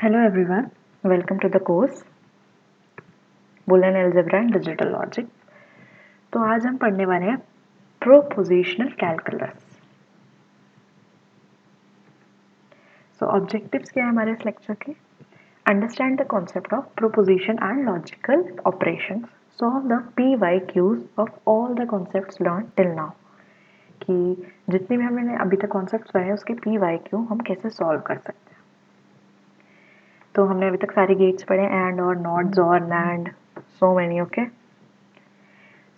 Hello everyone, welcome to the course Boolean Algebra and Digital Logic। तो आज हम पढ़ने वाले हैं प्रोपोजिशनल कैलकुलस। सो ऑब्जेक्टिव्स क्या है हमारे इस लेक्चर के? Understand the concept of proposition and logical operations, solve the PYQs of all the concepts learn till now. कि जितने भी हमने अभी तक कॉन्सेप्ट्स पढ़े हैं उसके PYQ हम कैसे सॉल्व कर सकते हैं। तो हमने अभी तक सारे गेट्स पढ़े, एंड और नॉट और NAND, so many, okay?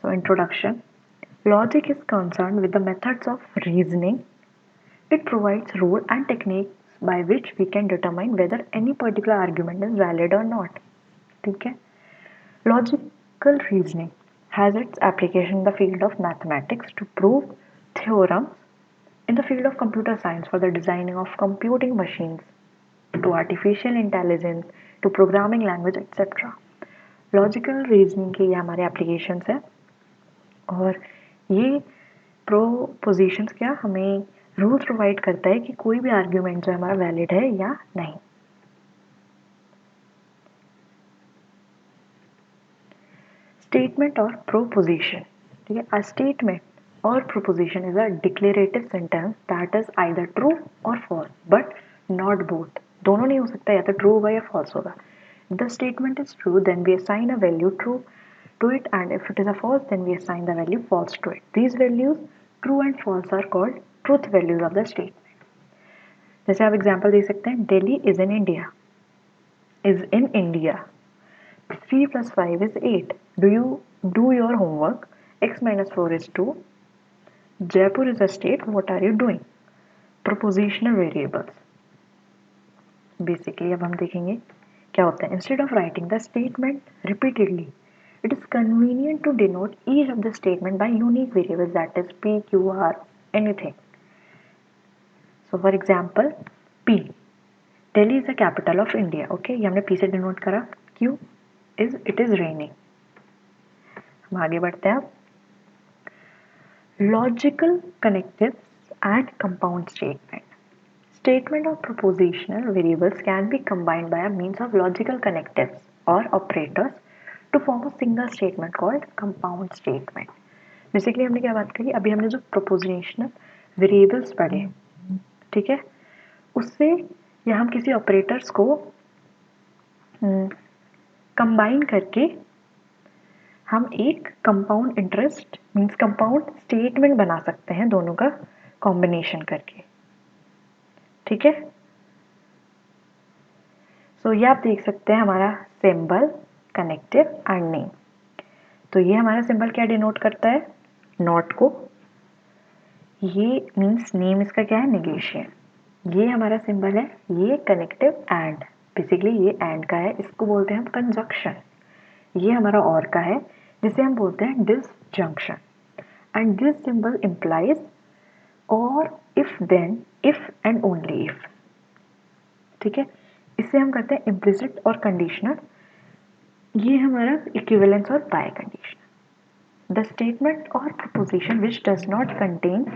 So introduction. Logic is concerned with the methods of reasoning. It provides rules and techniques by which we can determine whether any particular argument is valid or not. ठीक है? Logical reasoning has its application in the field of mathematics to prove theorems, in the field of computer science for the designing of computing machines, to artificial intelligence, to programming language, etc. Logical reasoning के ये हमारे applications हैं, और ये propositions क्या हमें rules provide करता है कि कोई भी आर्ग्यूमेंट जो हमारा वैलिड है या नहीं। स्टेटमेंट और प्रोपोजिशन, ठीक है। अ स्टेटमेंट और proposition is a declarative sentence that is either true और फॉल्स, बट नॉट बोथ। दोनों नहीं हो सकता, या तो ट्रू होगा या फॉल्स होगा। The statement is true, then we assign a value true to it, and if it is a false, then we assign the value false to it. These values, true and false, are called truth values of the statement. जैसे आप example दे सकते हैं, Delhi is in India. Is in India. 3 plus 5 is 8. Do you do your homework? X minus 4 is 2. Jaipur is a state. What are you doing? Propositional variables. Basically, अब हम देखेंगे क्या होता है। Instead of writing the statement repeatedly, it is convenient to denote each of the statement by unique variables, that is P, Q, R, anything. So for example, P, Delhi is the capital of India. Okay, ये हमने P से denote करा। Q is it is raining। हम आगे बढ़ते हैं। Logical connectives and compound statement. Statement of propositional variables can be combined by a means of logical connectives or operators to form a single statement called compound statement. Basically हमने क्या बात करी, अभी हमने जो propositional variables पढ़े, ठीक है, उससे या हम किसी ऑपरेटर्स को कंबाइन करके हम एक compound interest means compound statement बना सकते हैं, दोनों का कॉम्बिनेशन करके। ठीक है, सो ये आप देख सकते हैं हमारा सिंबल, कनेक्टिव एंड नेम। तो ये हमारा सिंबल क्या डिनोट करता है? नॉट को। ये मीन्स नेम इसका क्या है? नेगेशन। ये हमारा सिंबल है, ये कनेक्टिव एंड, बेसिकली ये एंड का है, इसको बोलते हैं हम कंजक्शन। ये हमारा और का है, जिसे हम बोलते हैं disjunction. And this symbol implies और, if, then, if and only if. ठीक है, इससे हम करते हैं इम्प्लिसिट और कंडीशनल। ये हमारा इक्विवेलेंस और बाय कंडीशन। द स्टेटमेंट और preposition which does not contain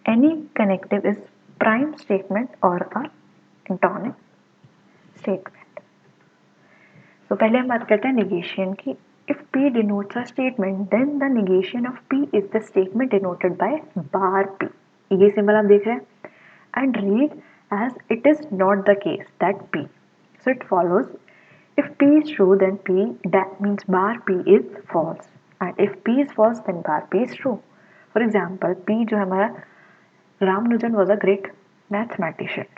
any connective is prime statement और अ एंटोनिक स्टेटमेंट। तो पहले हम बात करते हैं नेगेशन की। If P denotes a statement, then the negation of P is the statement denoted by bar P. ये सिंबल आप देख रहे हैं, and read as it is not the case that P. So it follows, if P is true, then P, that means bar P is false, and if P is false, then bar P is true. For example, P जो हमारा Ramanujan was a great mathematician.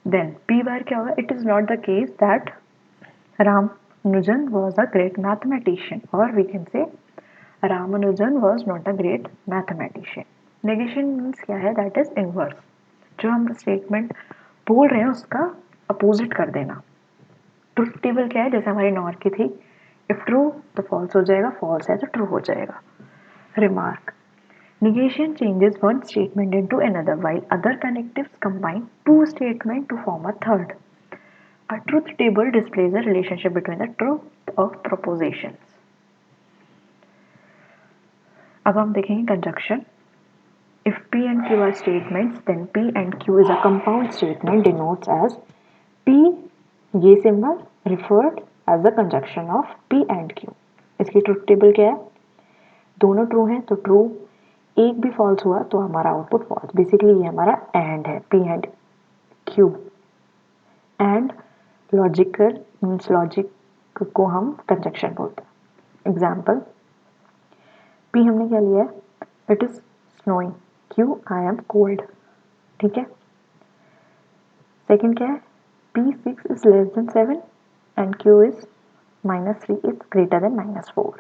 Then P bar क्या होगा? It is not the case that Ramanujan was a great mathematician, or we can say Ramanujan was not a great mathematician. Negation means क्या है? That is inverse. जो हम statement बोल रहे हैं उसका अपोजिट कर देना। ट्रुथ टेबल क्या है? जैसे हमारी नॉर की थी, इफ ट्रू तो फॉल्स हो जाएगा, फॉल्स है तो ट्रू हो जाएगा। Remark, negation changes one statement into another while other connectives combine two statements to form a third. A truth table displays the relationship between the truth of propositions. अब हम देखेंगे conjunction. If P and Q are statements, then P and Q is a compound statement denotes as P, ये symbol referred as a conjunction of P and Q. इसकी truth table क्या है? दोनों true हैं तो ट्रू, एक भी false हुआ तो हमारा आउटपुट फॉल्स। बेसिकली ये हमारा एंड है, P and Q। And logical means logic को हम कंजक्शन बोलते हैं। एग्जाम्पल, P हमने क्या लिया है? It is snowing, Q I am cold. ठीक है। सेकेंड क्या है? P6 is less than 7 and Q is -3 is greater than -4.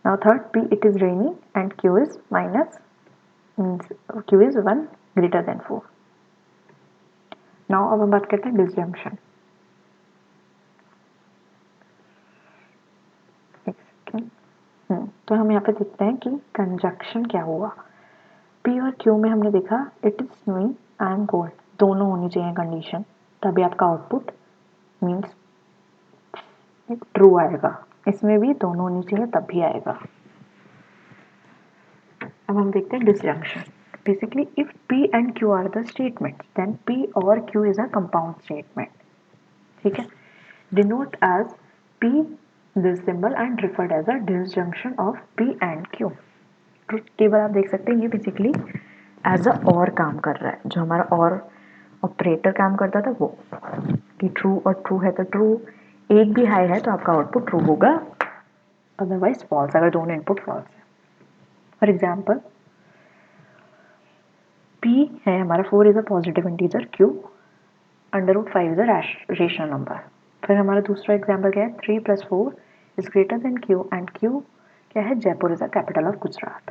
Now third, P it is raining and Q is Q is 1 greater than 4. Now अब हम बात करते हैं disjunction. तो हम यहाँ पे देखते हैं कि कंजक्शन क्या हुआ। P और Q में हमने देखा it is snowing, I am cold, दोनों होनी चाहिए कंडीशन, तभी आपका आउटपुट मीन्स ट्रू आएगा। इसमें भी दोनों होनी चाहिए तब भी आएगा। अब हम देखते हैं disjunction. Basically if P and Q are the statement then P और Q is a compound statement. ठीक है। Denote as P this symbol and referred as a disjunction of P and Q। Truth table आप देख सकते हैं, ये basically as a और काम कर रहा है, जो हमारा और ऑपरेटर काम करता था वो, कि ट्रू और ट्रू है तो ट्रू, एक भी हाई है तो आपका आउटपुट ट्रू होगा, अदरवाइज फॉल्स अगर दोनों इनपुट फॉल्स है। फॉर एग्जाम्पल, P है हमारा 4 is a positive integer, Q √5 is a rational number. फिर हमारा दूसरा एग्जाम्पल क्या है? 3 + 4 is greater than Q and Q क्या है? Jaipur is a capital of Gujarat.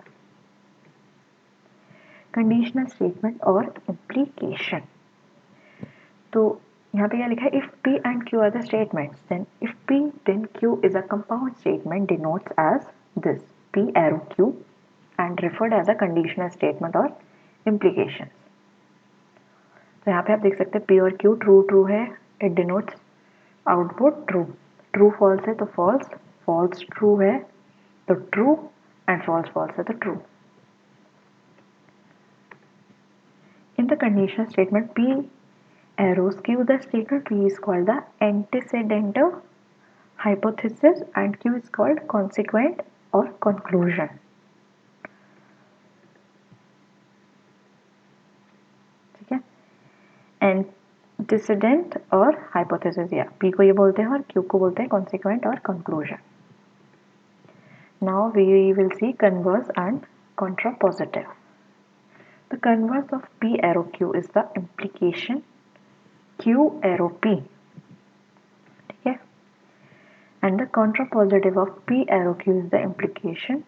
Conditional statement और इम्प्लीकेशन। तो यहाँ पे क्या लिखा है? If P and Q are the statements then if P then Q is a compound statement denotes as this P arrow Q and referred as a conditional statement or implications। तो यहाँ पे आप देख सकते हैं P और Q true true है, it denotes output true, true false है तो फॉल्स, फॉल्स ट्रू है तो ट्रू एंड फॉल्स फॉल्स है तो true. In the conditional statement, P arrows Q the statement P is called the antecedent hypothesis and Q is called consequent or conclusion। ठीक है। Antecedent और hypothesis, या P को ये बोलते हैं और Q को बोलते हैं consequent और conclusion। Now we will see converse and contrapositive। The converse of P arrow Q is the implication Q arrow P। ठीक है। And the contrapositive of P arrow Q is the implication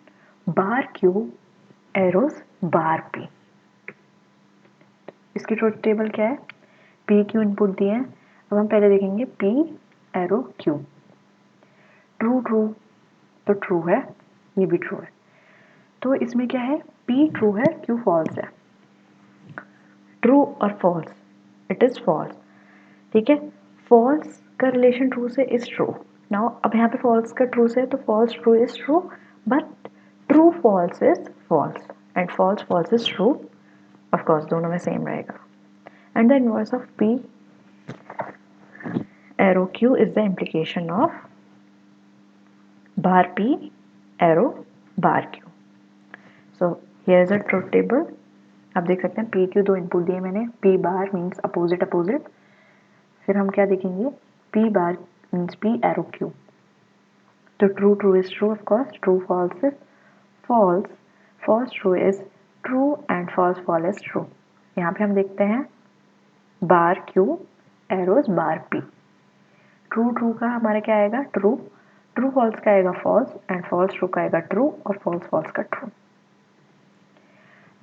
bar Q arrows bar P। इसकी truth table क्या है? P Q input दिए हैं, अब हम पहले देखेंगे P arrow Q। True true तो ट्रू है, ये भी ट्रू है, तो इसमें क्या है? P ट्रू है, Q फॉल्स है। ट्रू और फॉल्स, इट इज फॉल्स। ठीक है। फॉल्स का रिलेशन ट्रू से इज ट्रू। नाउ अब यहाँ पे फॉल्स का ट्रू से है तो false true is true, but true false is false and false false is true. Of course दोनों में सेम रहेगा। And the inverse of P arrow Q is the implication of bar P arrow bar Q। So here is a truth table। आप देख सकते हैं P Q दो input दिए मैंने, P bar means opposite opposite, फिर हम क्या देखेंगे? P bar means P arrow Q। तो true true is true, of course true false is false, false true is true and false false is true. यहाँ पे हम देखते हैं bar Q arrows bar P। True true का हमारा क्या आएगा? ट्रू, ट्रू फॉल्स का आएगा फॉल्स एंड फॉल्स ट्रू का आएगा ट्रू और फॉल्स फॉल्स का true.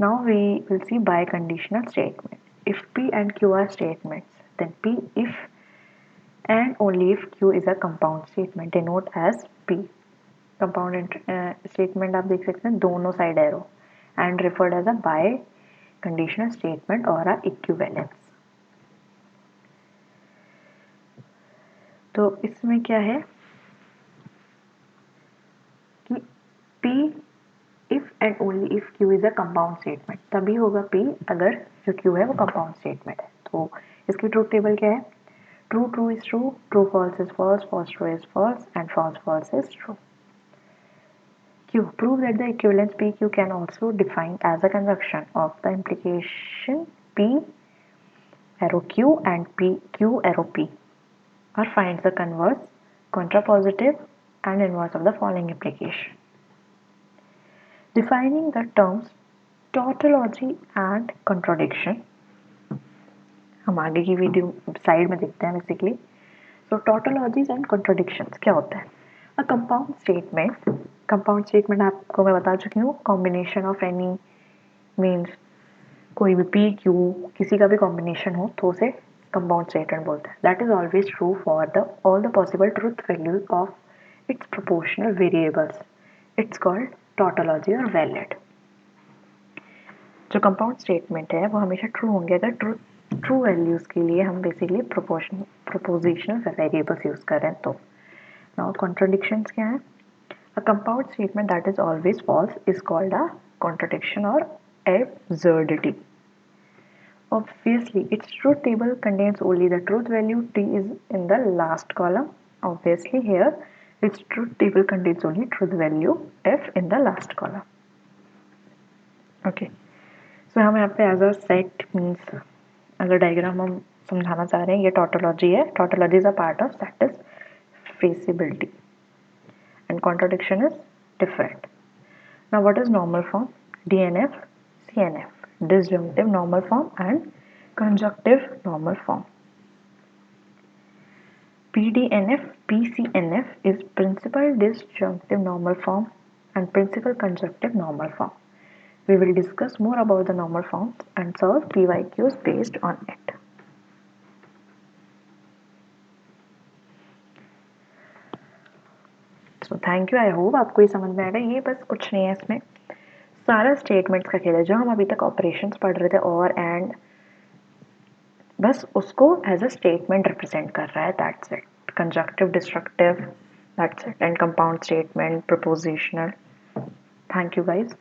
Now we will see biconditional statement। If P and Q are statements, then P if and only if Q is a compound statement denote as P। Compound statement आप देख सकते हैं दोनों side arrow and referred as a biconditional statement or a equivalence। तो इसमें क्या है कि P if and only if Q is a compound statement, तभी होगा P अगर जो Q है वो कंपाउंड स्टेटमेंट है। तो इसकी ट्रूथ टेबल क्या है? True true is true, true false is false, false true is false and false false is true. Q. Prove that the equivalence PQ can also define as a conjunction of the implication P arrow Q and PQ arrow P, or finds the converse, contrapositive and inverse of the following implication. Defining the terms tautology and contradiction. हम आगे की video side में देखते हैं basically. So tautologies and contradictions क्या होता है? A compound statement, compound statement आपको मैं बता चुकी हूँ. कॉम्बिनेशन ऑफ एनी मीन्स कोई भी पी क्यू किसी का भी कॉम्बिनेशन हो तो उसे कंपाउंड स्टेटमेंट बोलते हैं. That is always true for the all the possible truth values of its proportional variables. It's called tautology और वैलिड. जो कंपाउंड स्टेटमेंट है वो हमेशा ट्रू होंगे अगर ट्रू वैल्यूज के लिए हम बेसिकली प्रोपोजिशनल वेरिएबल्स यूज कर रहे हैं तो. नाउ कॉन्ट्रडिक्शंस क्या है? A compound statement that is always false is called a contradiction or absurdity. Obviously, its truth table contains only the truth value. T is in the last column. Obviously, here its truth table contains only truth value F in the last column. Okay. So हम यहाँ पे as a set means अगर diagram हम समझाना चाह रहे हैं ये टॉटोलॉजी है. Tautology is a part of satisfacibility. And contradiction is different. Now what is normal form? DNF, CNF, disjunctive normal form and conjunctive normal form. PDNF, PCNF is principal disjunctive normal form and principal conjunctive normal form. We will discuss more about the normal forms and solve PYQs based on it. So thank you. I hope आपको ये समझ में आएगा. ये बस कुछ नहीं है, इसमें सारा स्टेटमेंट्स का खेल है जो हम अभी तक ऑपरेशंस पढ़ रहे थे और एंड बस उसको एज अ स्टेटमेंट रिप्रेजेंट कर रहा है. That's it. Conjunctive, destructive, that's it. And compound statement, prepositional. Thank you guys.